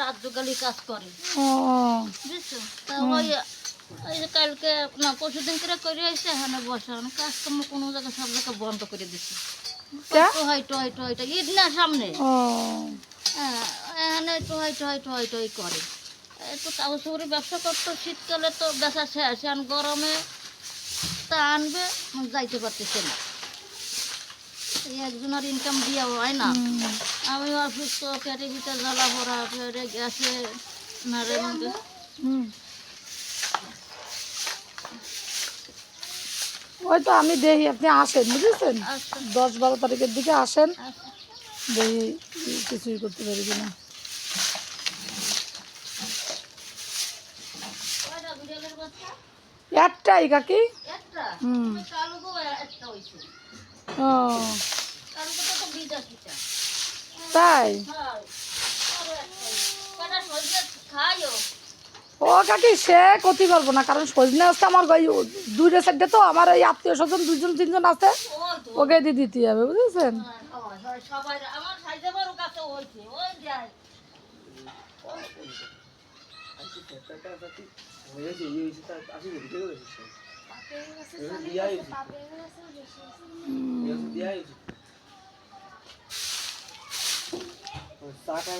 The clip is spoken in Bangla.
রাত জোগালি কাজ করে ও বুঝছো। তা ওই ওই যে কালকে না পরশুদিন করে আসছে এখানে বসা কাজকর্ম কোনো জায়গায় সব জায়গায় বন্ধ করে দিচ্ছে। টোহাইটা ঈদ না সামনে ও হ্যাঁ এখানে টোহাই করে একটু কাগজ সাগরি ব্যবসা করতো শীতকালে তো বেচা শেষ এখন গরমে তা আনবে যাইতে পারতেছে না এই একজনের ইনকাম দিয়ে হয় না। আমি অসুস্থ পেটে ভিতরে জ্বালা পড়া পেটে গ্যাসে নারে মধ্যে হুম ওই তো আমি দেখি আপনি আসেন বুঝেছেন, আচ্ছা 10-12 তারিখের দিকে আসেন, আচ্ছা দেখি কিছুই করতে পারি কিনা। কয়টা বিড়ালের বাচ্চা? একটাই কাকি। একটা হুম কালুগো একটা হয়েছে ও কালুগো তো বিদেশিটা তাই হ্যাঁ আরো একটা কয়টা সবজি খাইও ও কাকি সে করতে পারবো না, কারণ সজনে আসতে আমার ওই দুই সাইডে তো আমার এই আত্মীয় স্বজন 2-3 জন আছে, ওই তো ওকে দিয়ে দিতে হবে বুঝেছেন। সবাই আমার সাইজে বড় কাছে হয়েছে ওই যায় চা খাই